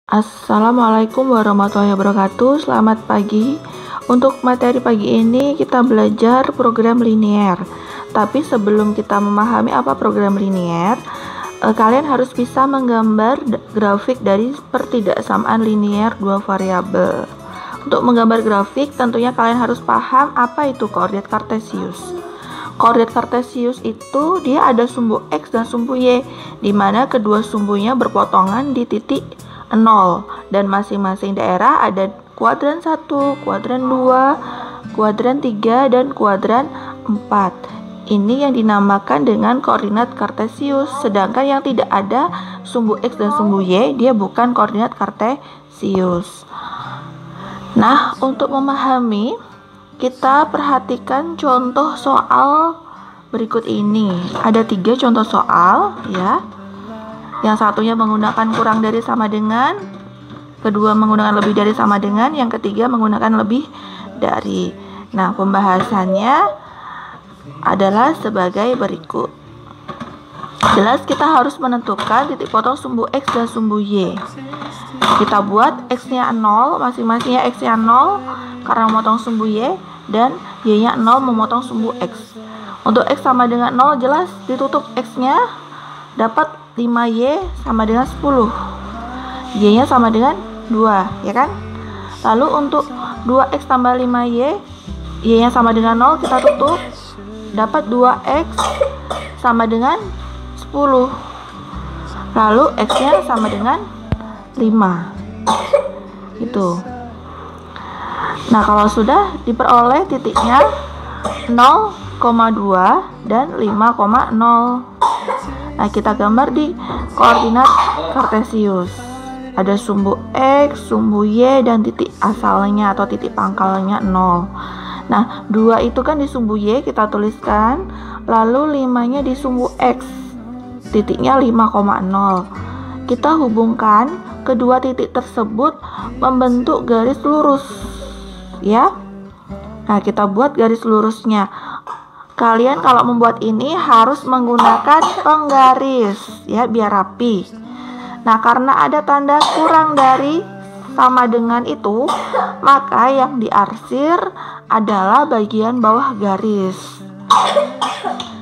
Assalamualaikum warahmatullahi wabarakatuh. Selamat pagi. Untuk materi pagi ini kita belajar program linier. Tapi sebelum kita memahami apa program linier, kalian harus bisa menggambar grafik dari pertidaksamaan linier dua variabel. Untuk menggambar grafik, tentunya kalian harus paham apa itu koordinat kartesius. Koordinat kartesius itu dia ada sumbu X dan sumbu Y, di mana kedua sumbunya berpotongan di titik 0, dan masing-masing daerah ada kuadran 1, kuadran 2, kuadran 3, dan kuadran 4. Ini yang dinamakan dengan koordinat kartesius. Sedangkan yang tidak ada sumbu X dan sumbu Y, dia bukan koordinat kartesius. Nah, untuk memahami, kita perhatikan contoh soal berikut ini. Ada 3 contoh soal, ya. Yang satunya menggunakan kurang dari sama dengan, kedua menggunakan lebih dari sama dengan, yang ketiga menggunakan lebih dari. Nah, pembahasannya adalah sebagai berikut. Jelas kita harus menentukan titik potong sumbu X dan sumbu Y. Kita buat X-nya 0, masing-masingnya X-nya 0 karena memotong sumbu Y, dan Y-nya 0 memotong sumbu X. Untuk X sama dengan 0 jelas ditutup X-nya, dapat 5Y sama dengan 10. Y-nya sama dengan 2, ya kan? Lalu untuk 2X tambah 5Y, Y-nya sama dengan 0, kita tutup, dapat 2X sama dengan 10. Lalu X-nya sama dengan 5. Itu. Nah, kalau sudah diperoleh titiknya 0,2 dan 5,0. Nah, kita gambar di koordinat kartesius. Ada sumbu X, sumbu Y, dan titik asalnya atau titik pangkalnya 0. Nah, 2 itu kan di sumbu Y, kita tuliskan. Lalu 5-nya di sumbu X. Titiknya 5,0. Kita hubungkan kedua titik tersebut membentuk garis lurus. Ya. Nah, kita buat garis lurusnya. Kalian kalau membuat ini harus menggunakan penggaris, ya, biar rapi. Nah, karena ada tanda kurang dari sama dengan itu, maka yang diarsir adalah bagian bawah garis.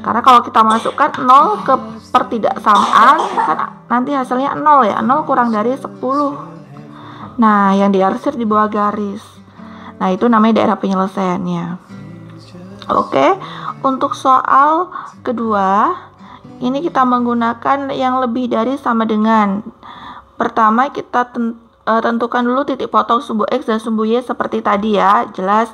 Karena kalau kita masukkan 0 ke pertidaksamaan, kan nanti hasilnya 0, ya. 0 kurang dari 10. Nah, yang diarsir di bawah garis. Nah, itu namanya daerah penyelesaiannya. Oke, untuk soal kedua, ini kita menggunakan yang lebih dari sama dengan. Pertama, kita tentukan dulu titik potong sumbu X dan sumbu Y seperti tadi, ya. Jelas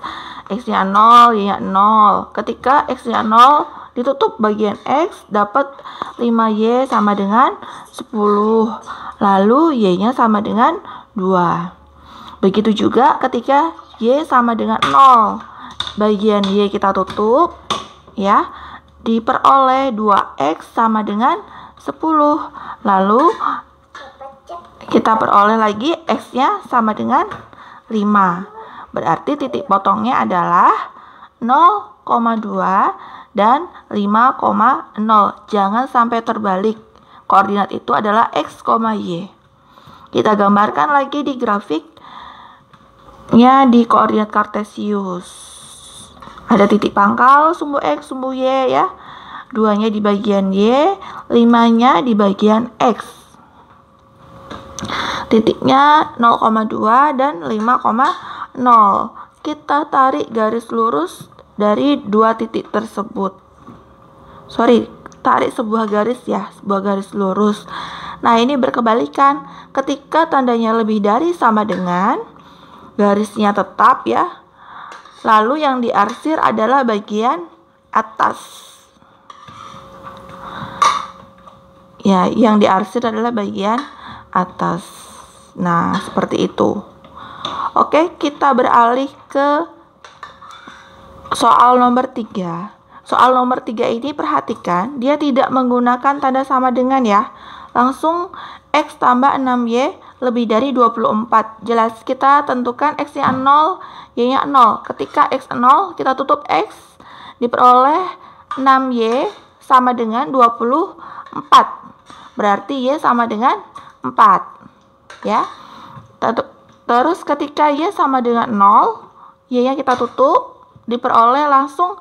X-nya 0, Y-nya 0. Ketika X-nya 0, ditutup bagian X, dapat 5Y sama dengan 10. Lalu Y-nya sama dengan 2. Begitu juga ketika Y sama dengan 0. Bagian Y kita tutup, ya, diperoleh 2X sama dengan 10. Lalu kita peroleh lagi X-nya sama dengan 5. Berarti titik potongnya adalah 0,2 dan 5,0. Jangan sampai terbalik. Koordinat itu adalah X, Y. Kita gambarkan lagi di grafiknya di koordinat kartesius. Ada titik pangkal sumbu X, sumbu Y, ya. 2-nya di bagian Y, 5-nya di bagian X. Titiknya 0,2 dan 5,0. Kita tarik garis lurus dari dua titik tersebut. Tarik sebuah garis, ya, sebuah garis lurus. Nah, ini berkebalikan. Ketika tandanya lebih dari sama dengan, garisnya tetap, ya. Lalu yang diarsir adalah bagian atas. Ya, yang diarsir adalah bagian atas. Nah, seperti itu. Oke, kita beralih ke soal nomor 3. Soal nomor 3 ini perhatikan, dia tidak menggunakan tanda sama dengan, ya. Langsung X tambah 6Y lebih dari 24. Jelas kita tentukan X-nya 0, Y-nya 0. Ketika X 0, kita tutup X, diperoleh 6Y sama dengan 24. Berarti Y sama dengan 4. Ya. Terus ketika Y sama dengan 0, Y-nya kita tutup, diperoleh langsung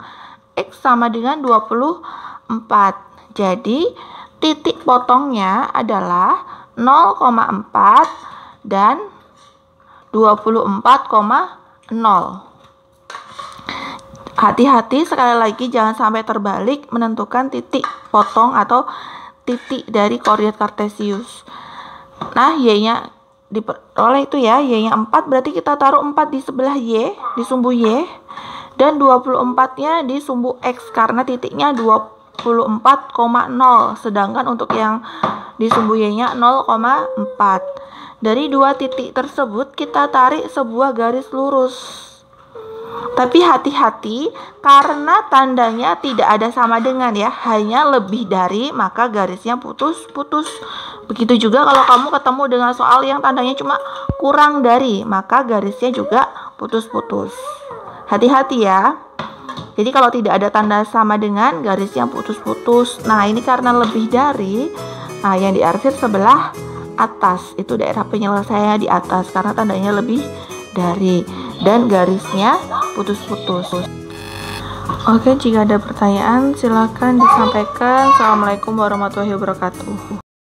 X sama dengan 24. Jadi, titik potongnya adalah 0,4 dan 24,0. Hati-hati sekali lagi jangan sampai terbalik menentukan titik potong atau titik dari koordinat kartesius. Nah, Y-nya diperoleh itu ya, Y-nya 4, berarti kita taruh 4 di sebelah Y, di sumbu Y, dan 24-nya di sumbu X karena titiknya 24,0, sedangkan untuk yang di sumbu Y-nya 0,4. Dari dua titik tersebut kita tarik sebuah garis lurus. Tapi hati-hati karena tandanya tidak ada sama dengan ya, hanya lebih dari, maka garisnya putus-putus. Begitu juga kalau kamu ketemu dengan soal yang tandanya cuma kurang dari, maka garisnya juga putus-putus. Hati-hati ya. Jadi kalau tidak ada tanda sama dengan, garisnya putus-putus. Nah, ini karena lebih dari, nah yang diarsir sebelah atas, itu daerah penyelesaiannya di atas karena tandanya lebih dari, dan garisnya putus-putus. Oke, jika ada pertanyaan silakan disampaikan. Assalamualaikum warahmatullahi wabarakatuh.